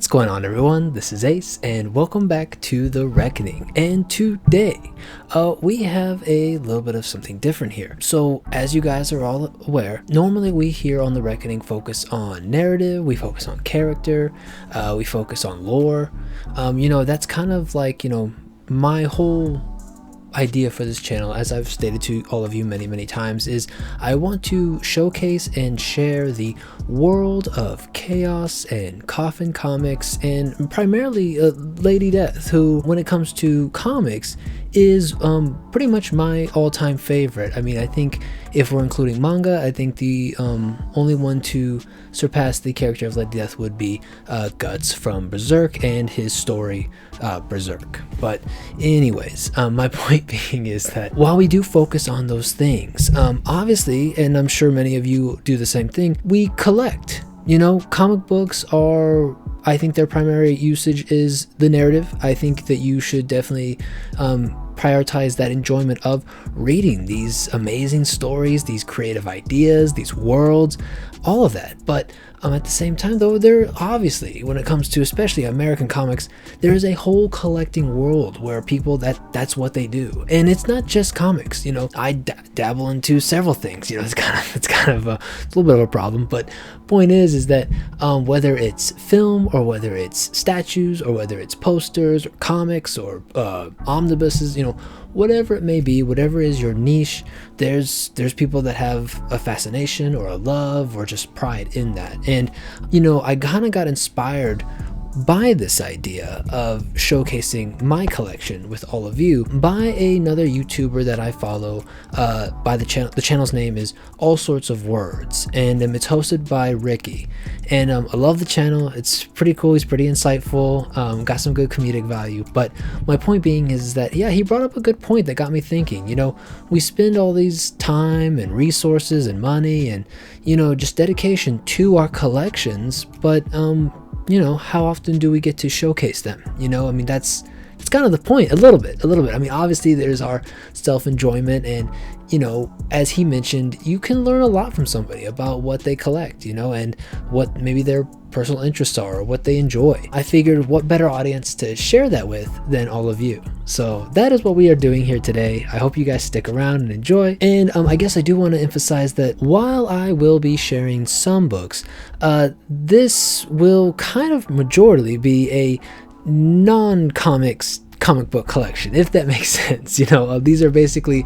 What's going on, everyone? This is Ace and welcome back to The Reckoning. And today we have a little bit of something different here. So as you guys are all aware, normally we here on The Reckoning focus on narrative, we focus on character, we focus on lore. That's kind of like, my whole idea for this channel, as I've stated to all of you many times, is I want to showcase and share the world of Chaos and Coffin comics, and primarily Lady Death, who when it comes to comics is pretty much my all-time favorite. I mean, I think if we're including manga, I think the only one to surpass the character of Lady Death would be Guts from Berserk and his story Berserk. But anyways, my point being is that while we do focus on those things, obviously, and I'm sure many of you do the same thing, we collect. Comic books are, I think their primary usage is the narrative. I think that you should definitely prioritize that enjoyment of reading these amazing stories, these creative ideas, these worlds, all of that. But at the same time, though, there obviously, when it comes to especially American comics, there is a whole collecting world where people that's what they do. And it's not just comics. I dabble into several things. It's kind of a little bit of a problem. But point is that whether it's film or whether it's statues or whether it's posters or comics or omnibuses, whatever it may be, whatever is your niche, there's people that have a fascination or a love or just pride in that. And I kind of got inspired by this idea of showcasing my collection with all of you by another YouTuber that I follow. By the channel's name is All Sorts of Words, and it's hosted by Ricky. And I love the channel. It's pretty cool. He's pretty insightful. Got some good comedic value. But my point being is that, yeah, he brought up a good point that got me thinking. We spend all these time and resources and money and just dedication to our collections, but how often do we get to showcase them? I mean, that's kind of the point, a little bit. I mean, obviously there's our self-enjoyment, and as he mentioned, you can learn a lot from somebody about what they collect, and what maybe their personal interests are or what they enjoy. I figured what better audience to share that with than all of you. So that is what we are doing here today. I hope you guys stick around and enjoy. And I guess I do want to emphasize that while I will be sharing some books, this will kind of majorly be a non-comics comic book collection, if that makes sense. These are basically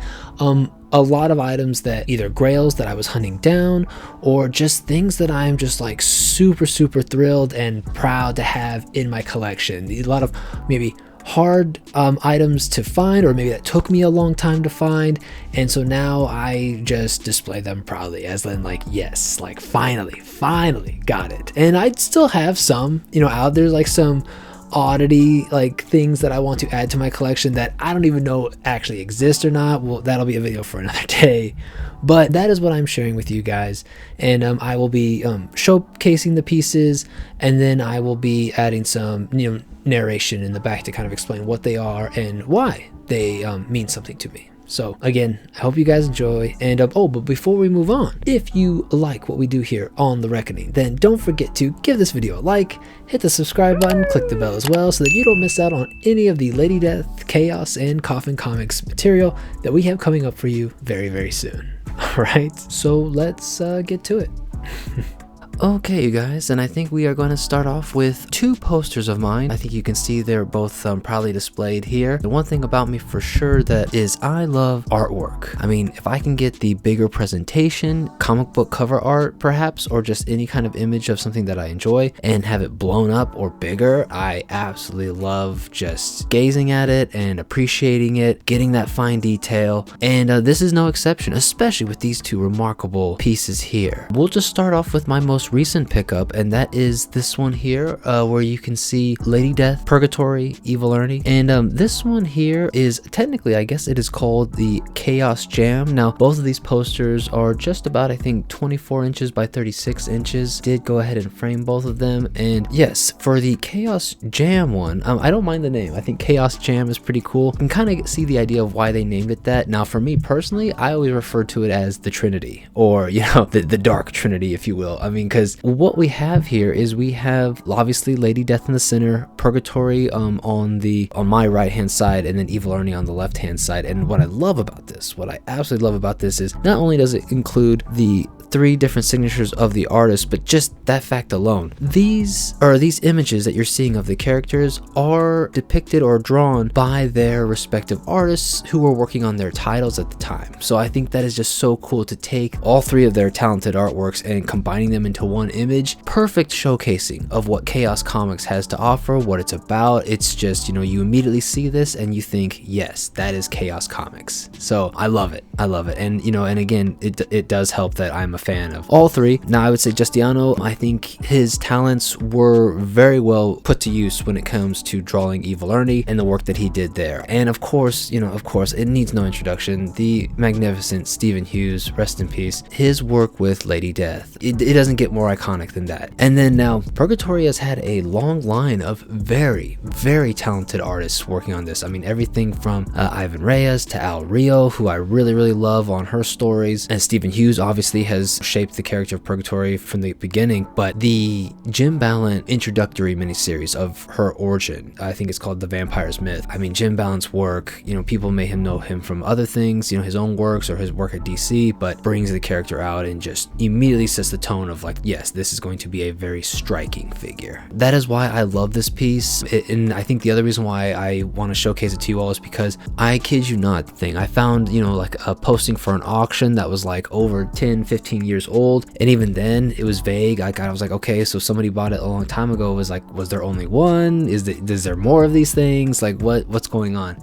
a lot of items that either grails that I was hunting down or just things that I'm just like super thrilled and proud to have in my collection. A lot of maybe hard items to find, or maybe that took me a long time to find, and so now I just display them proudly as in like, yes, like finally got it. And I still have some out there, like some oddity like things that I want to add to my collection that I don't even know actually exist or not. Well, that'll be a video for another day, but that is what I'm sharing with you guys. And I will be showcasing the pieces, and then I will be adding some narration in the back to kind of explain what they are and why they mean something to me. So again, I hope you guys enjoy. And but before we move on, if you like what we do here on The Reckoning, then don't forget to give this video a like, hit the subscribe button, click the bell as well, so that you don't miss out on any of the Lady Death, Chaos, and Coffin comics material that we have coming up for you very soon. All right, so let's get to it. Okay, you guys, and I think we are going to start off with two posters of mine. I think you can see they're both proudly displayed here. The one thing about me for sure that is I love artwork. I mean, if I can get the bigger presentation, comic book cover art perhaps, or just any kind of image of something that I enjoy and have it blown up or bigger, I absolutely love just gazing at it and appreciating it, getting that fine detail. And this is no exception, especially with these two remarkable pieces here. We'll just start off with my most recent pickup, and that is this one here, where you can see Lady Death, Purgatory, Evil Ernie. And this one here is technically, I guess it is called the Chaos Jam. Now, both of these posters are just about, I think, 24 inches by 36 inches. Did go ahead and frame both of them. And yes, for the Chaos Jam one, I don't mind the name. I think Chaos Jam is pretty cool. You can kind of see the idea of why they named it that. Now, for me personally, I always refer to it as the Trinity, or the Dark Trinity, if you will. I mean, because because what we have here is we have obviously Lady Death in the center, Purgatory on my right hand side, and then Evil Ernie on the left hand side. And what I absolutely love about this is not only does it include the 3 different signatures of the artist, but just that fact alone, these images that you're seeing of the characters are depicted or drawn by their respective artists who were working on their titles at the time. So I think that is just so cool to take all 3 of their talented artworks and combining them into one image. Perfect showcasing of what Chaos Comics has to offer, what it's about. It's just, you immediately see this and you think, yes, that is Chaos Comics. So I love it. And and again, it does help that I'm a fan of all 3. Now I would say Justiano, I think his talents were very well put to use when it comes to drawing Evil Ernie and the work that he did there. And of course, it needs no introduction, the magnificent Stephen Hughes, rest in peace, his work with Lady Death. It doesn't get more iconic than that. And then now Purgatory has had a long line of very, very talented artists working on this. I mean, everything from Ivan Reyes to Al Rio, who I really, really love on her stories. And Stephen Hughes obviously has shaped the character of Purgatory from the beginning. But the Jim Ballant introductory miniseries of her origin, I think it's called The Vampire's Myth. I mean, Jim Ballant's work, people may know him from other things, his own works or his work at DC, but brings the character out and just immediately sets the tone of like, yes, this is going to be a very striking figure. That is why I love this piece. And I think the other reason why I want to showcase it to you all is because I kid you not, I found, like a posting for an auction that was like over 10, 15 years old. And even then it was vague. I was like, okay, so somebody bought it a long time ago. It was like, was there only one? Is there more of these things? Like what's going on?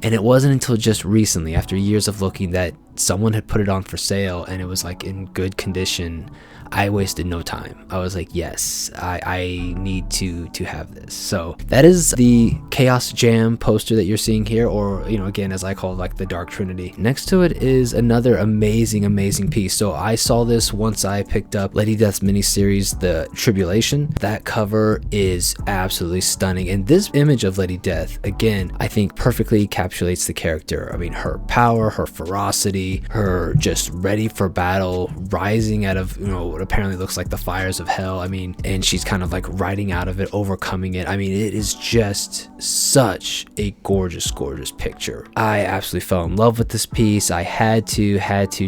And it wasn't until just recently, after years of looking, that someone had put it on for sale and it was like in good condition. I wasted no time. I was like, yes, I need to have this. So that is the Chaos Jam poster that you're seeing here, or again, as I call it, like the Dark Trinity. Next to it is another amazing piece. So I saw this once I picked up Lady Death's miniseries, The Tribulation. That cover is absolutely stunning, and this image of Lady Death, again, I think perfectly encapsulates the character. I mean, her power, her ferocity, her just ready for battle, rising out of what apparently looks like the fires of hell. I mean, and she's kind of like riding out of it, overcoming it. I mean, it is just such a gorgeous picture. I absolutely fell in love with this piece. I had to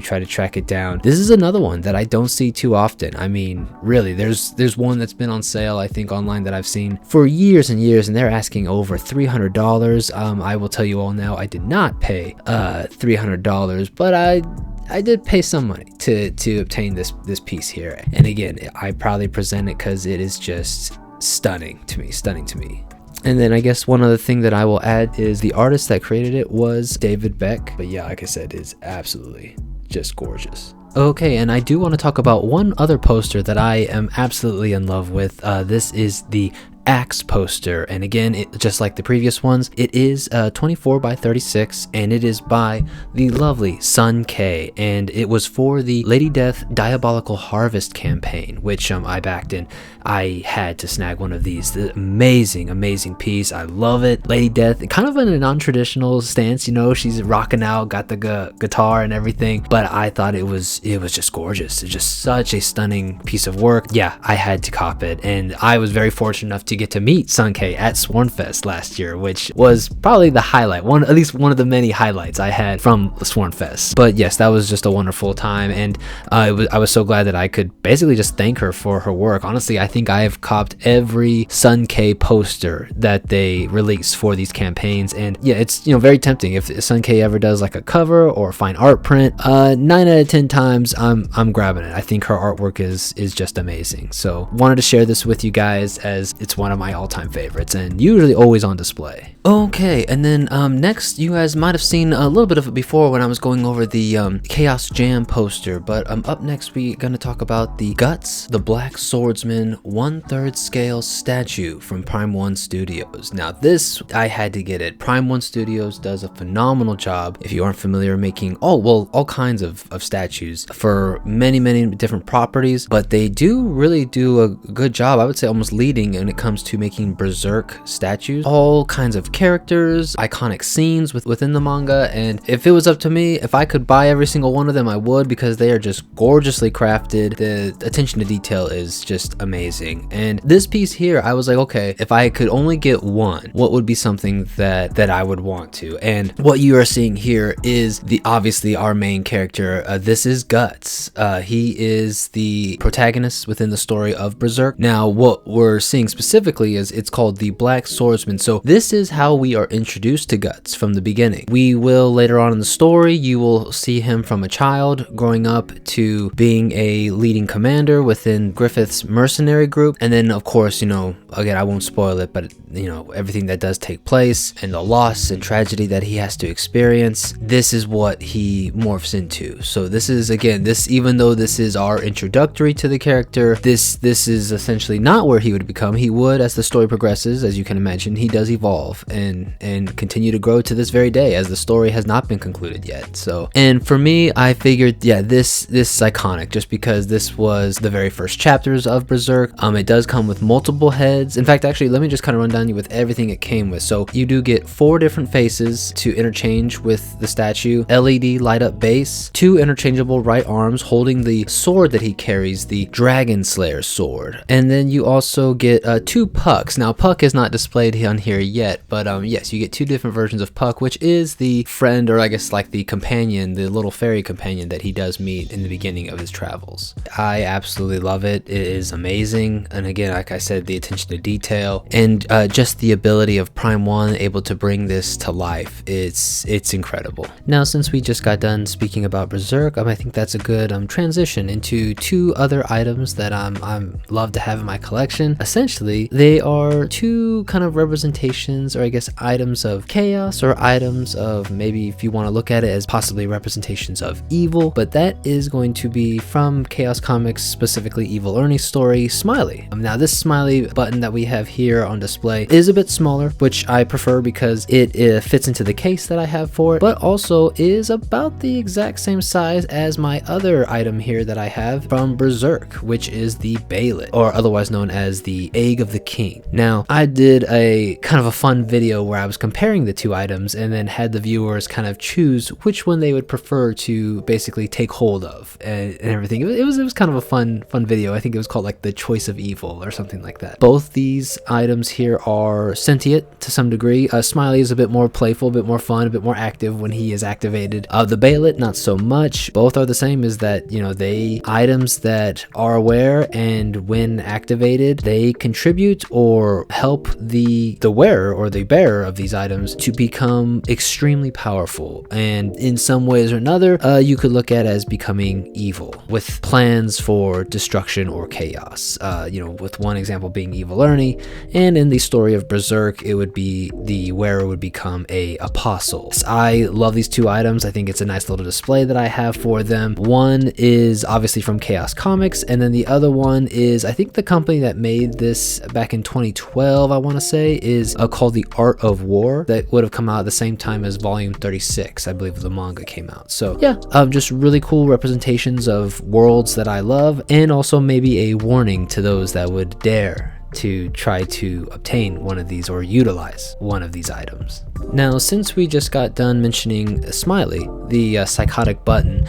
try to track it down. This is another one that I don't see too often. I mean, really, there's one that's been on sale, I think, online that I've seen for years and years, and they're asking over $300. I will tell you all now, I did not pay $300, but I did pay some money to obtain this piece here. And again, I proudly present it because it is just stunning to me. And then I guess one other thing that I will add is the artist that created it was David Beck. But yeah, like I said, it's absolutely just gorgeous. Okay, and I do want to talk about one other poster that I am absolutely in love with. This is the Axe poster, and again, just like the previous ones, it is 24 by 36, and it is by the lovely Sun K, and it was for the Lady Death Diabolical Harvest campaign, which I backed in. I had to snag one of these. The amazing piece. I love it. Lady Death, kind of in a non-traditional stance, she's rocking out, got the guitar and everything, but I thought it was just gorgeous. It's just such a stunning piece of work. Yeah, I had to cop it, and I was very fortunate enough to get to meet Sun K at Swornfest last year, which was probably the highlight, at least one of the many highlights I had from Swornfest. But yes, that was just a wonderful time, and I was so glad that I could basically just thank her for her work. Honestly, I think I have copped every Sun K poster that they release for these campaigns, and yeah, it's very tempting. If Sun K ever does like a cover or a fine art print, 9 out of 10 times I'm grabbing it. I think her artwork is just amazing. So wanted to share this with you guys, as it's one of my all-time favorites and usually always on display. Okay, and then next, you guys might have seen a little bit of it before when I was going over the Chaos Jam poster, but up next we're going to talk about the Guts, the Black Swordsman 1/3 scale statue from Prime 1 Studios. Now this, I had to get it. Prime 1 Studios does a phenomenal job, if you aren't familiar, making all kinds of statues for many different properties, but they really do a good job, I would say almost leading when it comes comes to making Berserk statues. All kinds of characters, iconic scenes within the manga, and if it was up to me, if I could buy every single one of them, I would, because they are just gorgeously crafted. The attention to detail is just amazing. And this piece here, I was like, okay, if I could only get one, what would be something that I would want to? And what you are seeing here is obviously our main character. This is Guts. He is the protagonist within the story of Berserk. Now, what we're seeing specifically is it's called the Black Swordsman. So this is how we are introduced to Guts from the beginning. We will later on in the story, you will see him from a child growing up to being a leading commander within Griffith's mercenary group. And then of course, you know, again, I won't spoil it, but you know, everything that does take place and the loss and tragedy that he has to experience, this is what he morphs into. So this is, again, even though this is our introductory to the character, this is essentially not where he would become. He would, as the story progresses, as you can imagine, he does evolve and continue to grow to this very day, as the story has not been concluded yet. So, and for me, I figured, yeah, this is iconic just because this was the very first chapters of Berserk. It does come with multiple heads. In fact, actually, let me just kind of run down you with everything it came with. So you do get 4 different faces to interchange with the statue, LED light up base, 2 interchangeable right arms holding the sword that he carries, the Dragon Slayer sword, and then you also get 2 Pucks. Now Puck is not displayed on here yet, but yes, you get 2 different versions of Puck, which is the friend, or I guess like the companion, the little fairy companion that he does meet in the beginning of his travels. I absolutely love it. It is amazing, and again, like I said, the attention to detail and just the ability of Prime 1 able to bring this to life, it's incredible. Now, since we just got done speaking about Berserk, I think that's a good transition into 2 other items that I'm love to have in my collection. Essentially, they are 2 kind of representations, or I guess items of chaos, or items of, maybe if you want to look at it as possibly representations of evil, but that is going to be from Chaos Comics, specifically Evil Ernie's story, Smiley. Now this Smiley button that we have here on display is a bit smaller, which I prefer because it fits into the case that I have for it, but also is about the exact same size as my other item here that I have from Berserk, which is the Baylet, or otherwise known as the Egg of the King. Now, I did a kind of a fun video where I was comparing the 2 items and then had the viewers kind of choose which one they would prefer to basically take hold of and everything. It was kind of a fun video. I think it was called like the Choice of Evil or something like that. Both these items here are sentient to some degree. Smiley is a bit more playful, a bit more fun, a bit more active when he is activated. The Baylet, not so much. Both are the same, is that, you know, they items that are aware, and when activated, they contribute or help the wearer or the bearer of these items to become extremely powerful, and in some ways or another, you could look at as becoming evil with plans for destruction or chaos. You know, with one example being Evil Ernie, and in the story of Berserk, it would be the wearer would become a apostle. I love these 2 items. I think it's a nice little display that I have for them. One is obviously from Chaos Comics, and then the other one is, I think the company that made this back in 2012, I want to say, is called The Art of War, that would have come out at the same time as volume 36, I believe the manga came out. So yeah, just really cool representations of worlds that I love, and also maybe a warning to those that would dare to try to obtain one of these or utilize one of these items. Now, since we just got done mentioning Smiley, the psychotic button,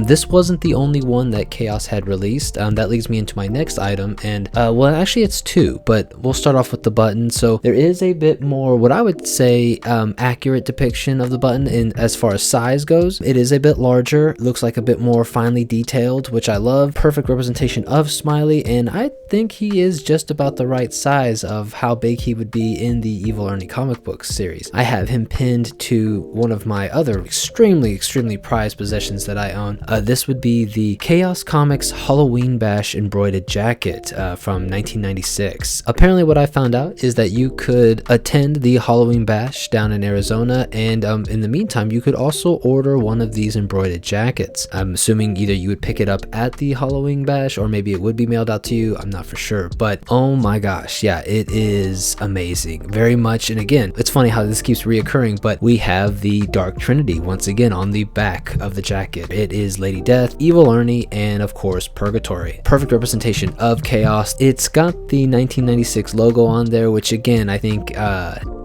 this wasn't the only one that Chaos had released. That leads me into my next item, and well, actually it's 2, but we'll start off with the button. So there is a bit more, what I would say, accurate depiction of the button in as far as size goes. It is a bit larger, looks like a bit more finely detailed, which I love. Perfect representation of Smiley, and I think he is just about the right size of how big he would be in the Evil Ernie comic book series. I have him pinned to one of my other extremely prized possessions that I own. This would be the Chaos Comics Halloween Bash embroidered jacket from 1996. Apparently what I found out is that you could attend the Halloween Bash down in Arizona, and in the meantime you could also order one of these embroidered jackets. I'm assuming either you would pick it up at the Halloween Bash or maybe it would be mailed out to you. I'm not for sure, but oh my my gosh, yeah, it is amazing, very much. And again, it's funny how this keeps reoccurring, but we have the Dark Trinity once again on the back of the jacket. It is Lady Death, Evil Ernie, and of course Purgatory. Perfect representation of chaos. It's got the 1996 logo on there, which again, I think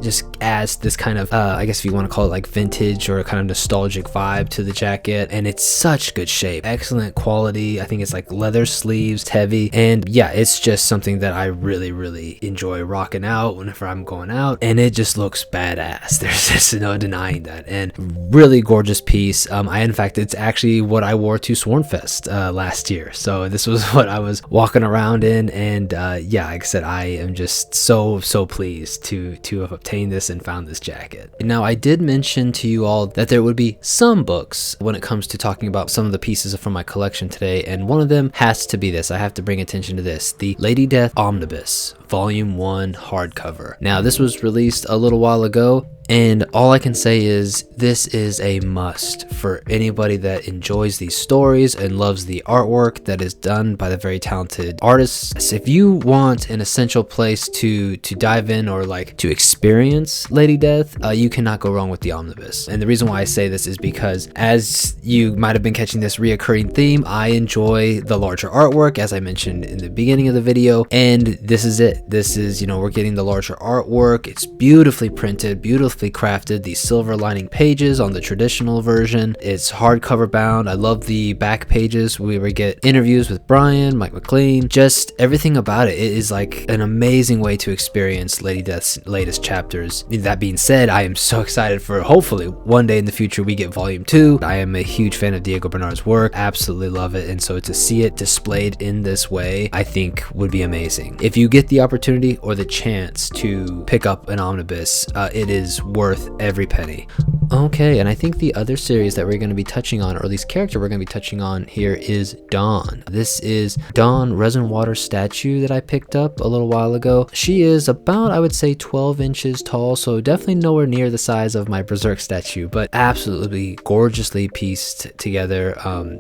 just adds this kind of I guess if you want to call it like vintage or a kind of nostalgic vibe to the jacket. And it's such good shape, excellent quality. I think it's like leather sleeves, it's heavy, and yeah, it's just something that I really enjoy rocking out whenever I'm going out, and it just looks badass. There's just no denying that. And really gorgeous piece. In fact, it's actually what I wore to Swornfest last year, so this was what I was walking around in. And yeah, like I said, I am just so pleased to have obtained this and found this jacket. Now, I did mention to you all that there would be some books when it comes to talking about some of the pieces from my collection today, and one of them has to be this. I have to bring attention to this, the Lady Death Omnibus Volume 1 hardcover. Now, this was released a little while ago, and all I can say is this is a must for anybody that enjoys these stories and loves the artwork that is done by the very talented artists. If you want an essential place to dive in or like to experience Lady Death, you cannot go wrong with the Omnibus. And the reason why I say this is because, as you might have been catching this reoccurring theme, I enjoy the larger artwork, as I mentioned in the beginning of the video, and this is it. This is, we're getting the larger artwork. It's beautifully printed, beautifully crafted. These silver lining pages on the traditional version. It's hardcover bound. I love the back pages. We would get interviews with Brian, Mike McLean, just everything about it. It is like an amazing way to experience Lady Death's latest chapters. That being said, I am so excited for hopefully one day in the future we get volume 2. I am a huge fan of Diego Bernard's work. Absolutely love it. And so to see it displayed in this way, I think would be amazing. If you get the opportunity or the chance to pick up an omnibus, it is worth every penny. Okay, and I think the other series that we're going to be touching on, or at least character we're going to be touching on here, is Dawn. This is Dawn Resin Water statue that I picked up a little while ago. She is about, I would say, 12 inches tall, so definitely nowhere near the size of my Berserk statue, but absolutely gorgeously pieced together.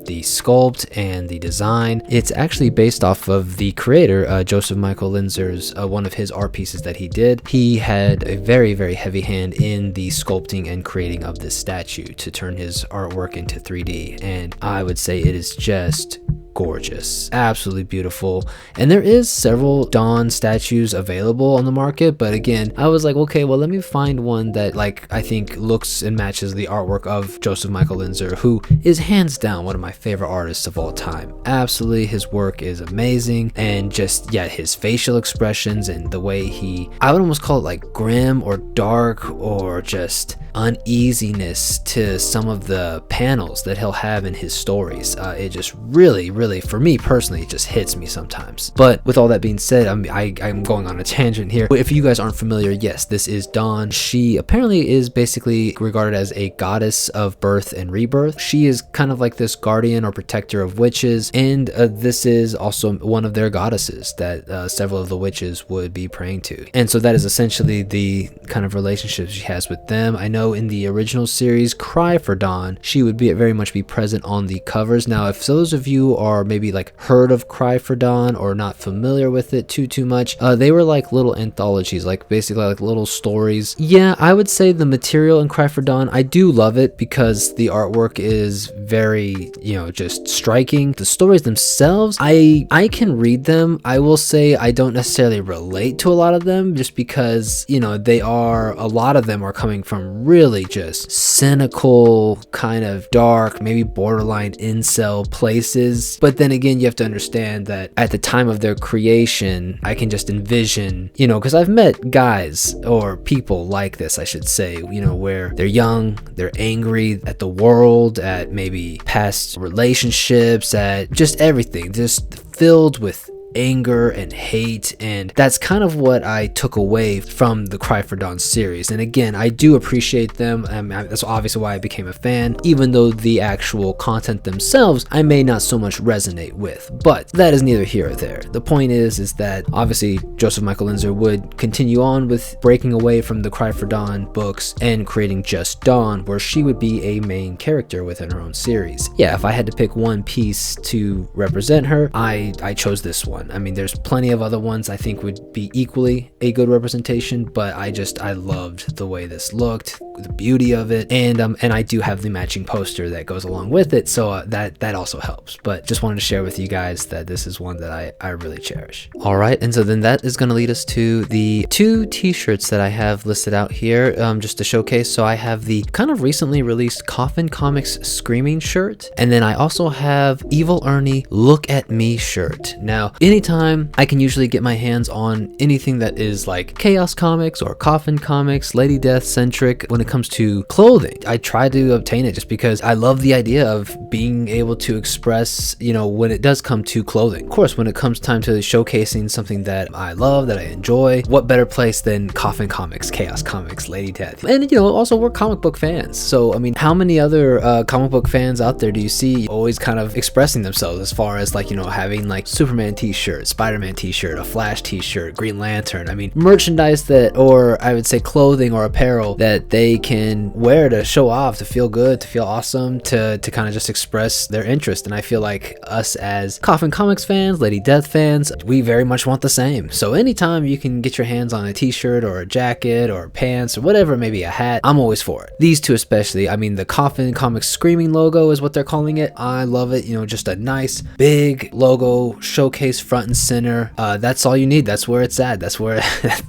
The sculpt and the design, it's actually based off of the creator, Joseph Michael Linzer's, one of his art pieces that he did. He had a very heavy hand in the sculpting and creating of this statue to turn his artwork into 3D, and I would say it is just gorgeous, absolutely beautiful. And there is several Dawn statues available on the market, but again, I was like, okay, well, let me find one that I think looks and matches the artwork of Joseph Michael Linzer, who is hands down one of my favorite artists of all time. Absolutely, his work is amazing, and just his facial expressions and the way I would almost call it like grim or dark or just uneasiness to some of the panels that he'll have in his stories. It just really, for me personally, it just hits me sometimes. But with all that being said, I'm going on a tangent here. If you guys aren't familiar, yes, this is Dawn. She apparently is basically regarded as a goddess of birth and rebirth. She is kind of like this guardian or protector of witches, and this is also one of their goddesses that several of the witches would be praying to. And so that is essentially the kind of relationship she has with them. I know in the original series, Cry for Dawn, she would very much be present on the covers. Now, if those of you are maybe heard of Cry for Dawn or not familiar with it too much, they were like little anthologies, basically little stories. Yeah, I would say the material in Cry for Dawn, I do love it because the artwork is very, just striking. The stories themselves, I can read them. I will say I don't necessarily relate to a lot of them, just because, a lot of them are coming from really just cynical, kind of dark, maybe borderline incel places. But then again, you have to understand that at the time of their creation, I can just envision, because I've met guys or people like this, I should say, where they're young, they're angry at the world, at maybe past relationships, at just everything, just filled with anger and hate, and that's kind of what I took away from the Cry for Dawn series. And again, I do appreciate them. That's obviously why I became a fan, even though the actual content themselves I may not so much resonate with, but that is neither here or there. The point is that obviously Joseph Michael Linzer would continue on with breaking away from the Cry for Dawn books and creating just Dawn, where she would be a main character within her own series. Yeah, if I had to pick one piece to represent her, I chose this one. one. I mean, there's plenty of other ones I think would be equally a good representation, but I loved the way this looked, the beauty of it, and I do have the matching poster that goes along with it, so that also helps. But just wanted to share with you guys that this is one that I really cherish. All right, and so then that is going to lead us to the 2 t-shirts that I have listed out here, just to showcase. So I have the kind of recently released Coffin Comics Screaming shirt, and then I also have Evil Ernie Look at Me shirt. Now, anytime I can usually get my hands on anything that is like Chaos Comics or Coffin Comics, Lady Death centric, when it comes to clothing, I try to obtain it just because I love the idea of being able to express, you know, when it does come to clothing. Of course, when it comes time to showcasing something that I love, that I enjoy, what better place than Coffin Comics, Chaos Comics, Lady Death? And, you know, also we're comic book fans. So, I mean, how many other comic book fans out there do you see always kind of expressing themselves as far as like, you know, having like Superman t-shirt, Spider-Man t-shirt, a Flash t-shirt, Green Lantern? I mean, merchandise that, or I would say clothing or apparel that they can wear to show off, to feel good, to feel awesome, to kind of just express their interest. And I feel like us as Coffin Comics fans, Lady Death fans, we very much want the same. So anytime you can get your hands on a t-shirt or a jacket or pants or whatever, maybe a hat, I'm always for it. These 2 especially, I mean, the Coffin Comics Screaming logo is what they're calling it. I love it. You know, just a nice big logo, showcase front and center. That's all you need. That's where it's at. That's where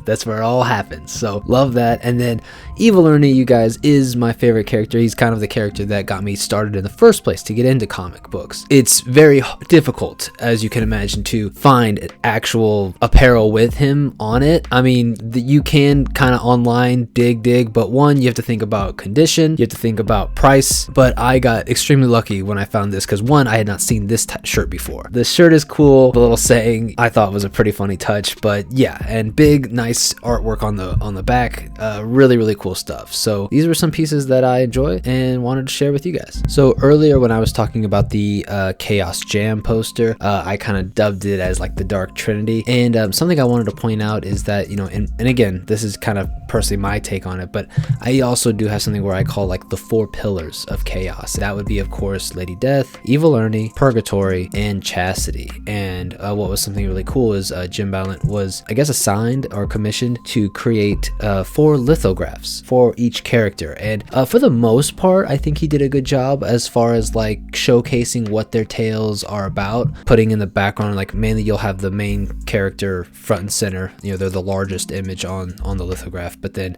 that's where it all happens. So love that. And then Evil Ernie, you guys, is my favorite character. He's kind of the character that got me started in the first place to get into comic books. It's very difficult, as you can imagine, to find actual apparel with him on it. I mean, you can kind of online dig, but one, you have to think about condition, you have to think about price. But I got extremely lucky when I found this because one, I had not seen this shirt before. The shirt is cool. The little saying I thought was a pretty funny touch, but yeah, and big, nice artwork on the back. Really cool stuff. So these were some pieces that I enjoy and wanted to share with you guys. So earlier when I was talking about the Chaos Jam poster, I kind of dubbed it as like the Dark Trinity. And something I wanted to point out is that, you know, and again, this is kind of personally my take on it, but I also do have something where I call like the 4 pillars of chaos. That would be, of course, Lady Death, Evil Ernie, Purgatory, and Chastity. And what was something really cool is Jim Ballant was, I guess, assigned or commissioned to create 4 lithographs for each character. And for the most part, I think he did a good job as far as like showcasing what their tales are about, putting in the background, like mainly you'll have the main character front and center, you know, they're the largest image on the lithograph, but then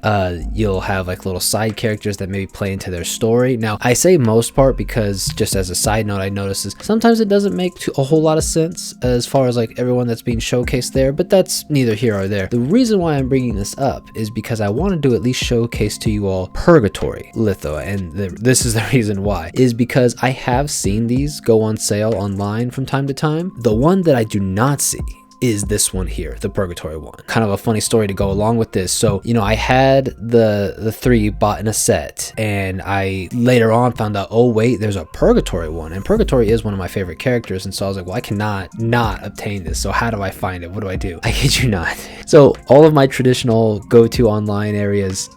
you'll have like little side characters that maybe play into their story. Now, I say most part because just as a side note, I notice is sometimes it doesn't make a whole lot of sense as far as like everyone that's being showcased there, but that's neither here or there. The reason why I'm bringing this up is because I wanted to at least showcase to you all Purgatory litho, and this is the reason why, is because I have seen these go on sale online from time to time. The one that I do not see is this one here, the Purgatory one. Kind of a funny story to go along with this. So, you know, I had the 3 bought in a set, and I later on found out, oh wait, there's a Purgatory one, and Purgatory is one of my favorite characters. And so I was like, well, I cannot not obtain this. So how do I find it? What do I do? I kid you not. So all of my traditional go-to online areas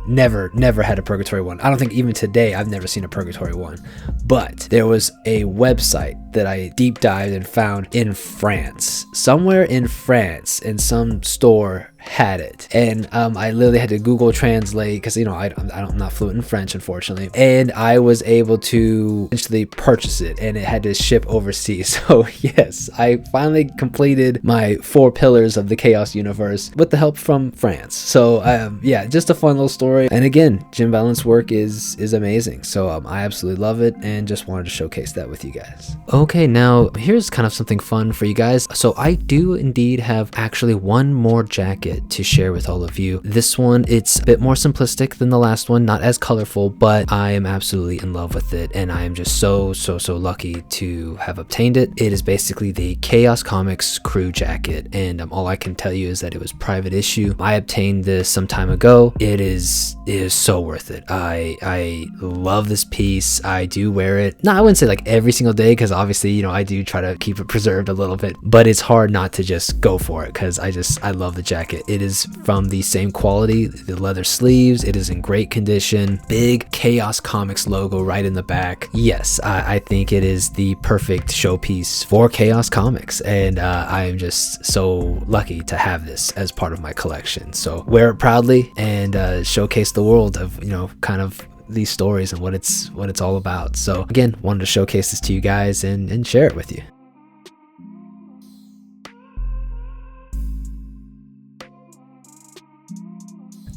never had a Purgatory one. I don't think even today I've never seen a Purgatory one, but there was a website that I deep dived and found in France. Somewhere in France, in some store, had it, and I literally had to Google translate because, you know, I'm not fluent in French, unfortunately, and I was able to essentially purchase it, and it had to ship overseas. So yes, I finally completed my 4 pillars of the Chaos universe with the help from France. So yeah, just a fun little story. And again, Jim Ballant's work is amazing, so I absolutely love it and just wanted to showcase that with you guys. Okay, now here's kind of something fun for you guys. So I do indeed have actually one more jacket to share with all of you. This one, it's a bit more simplistic than the last one, not as colorful, but I am absolutely in love with it, and I am just so lucky to have obtained it. It is basically the Chaos Comics crew jacket, and all I can tell you is that it was private issue. I obtained this some time ago. It is so worth it. I love this piece. I do wear it, no, I wouldn't say like every single day, because obviously obviously, you know, I do try to keep it preserved a little bit, but it's hard not to just go for it because I love the jacket. It is from the same quality, the leather sleeves, it is in great condition, big Chaos Comics logo right in the back. Yes, I think it is the perfect showpiece for Chaos Comics, and I am just so lucky to have this as part of my collection. So wear it proudly and showcase the world of, you know, kind of these stories and what it's all about. So again, wanted to showcase this to you guys and share it with you.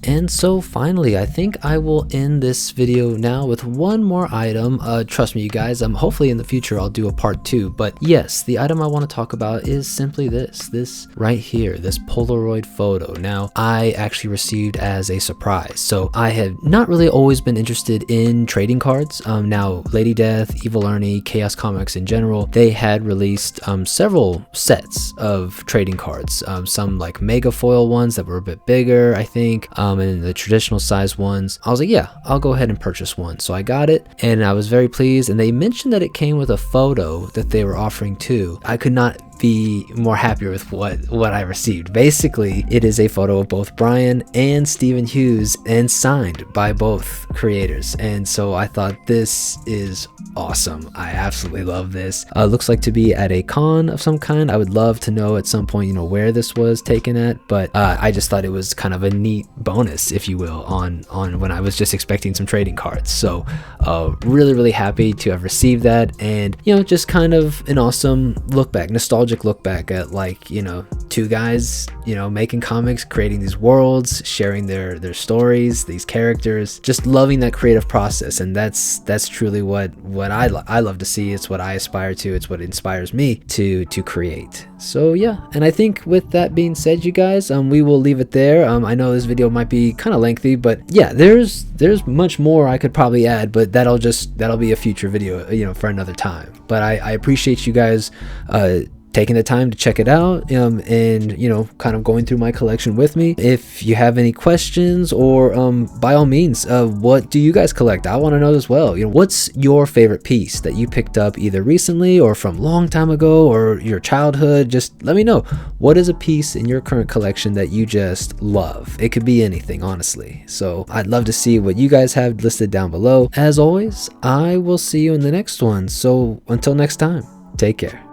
And so finally, I think I will end this video now with one more item. Trust me, you guys, hopefully in the future I'll do a part 2. But yes, the item I want to talk about is simply this right here, this Polaroid photo. Now, I actually received as a surprise. So I had not really always been interested in trading cards. Now, Lady Death, Evil Ernie, Chaos Comics in general, they had released several sets of trading cards. Some like mega foil ones that were a bit bigger, I think. And the traditional size ones. I was like, yeah, I'll go ahead and purchase one. So I got it and I was very pleased, and they mentioned that it came with a photo that they were offering too. I could not be more happier with what I received. Basically, it is a photo of both Brian and Stephen Hughes and signed by both creators. And so I thought this is awesome. I absolutely love this. Looks like to be at a con of some kind. I would love to know at some point, you know, where this was taken at, but I just thought it was kind of a neat bonus, if you will, on when I was just expecting some trading cards. So really happy to have received that, and you know, just kind of an awesome look back, nostalgic look back at, like, you know, two guys, you know, making comics, creating these worlds, sharing their stories, these characters, just loving that creative process. And that's truly what I love to see. It's what I aspire to. It's what inspires me to create. So yeah, and I think with that being said, you guys, we will leave it there. I know this video might be kind of lengthy, but yeah, there's much more I could probably add, but that'll be a future video, you know, for another time. But I appreciate you guys taking the time to check it out, and you know, kind of going through my collection with me. If you have any questions, or by all means, what do you guys collect? I want to know as well. You know, what's your favorite piece that you picked up either recently or from a long time ago or your childhood? Just let me know. What is a piece in your current collection that you just love? It could be anything, honestly. So I'd love to see what you guys have listed down below. As always, I will see you in the next one. So until next time, take care.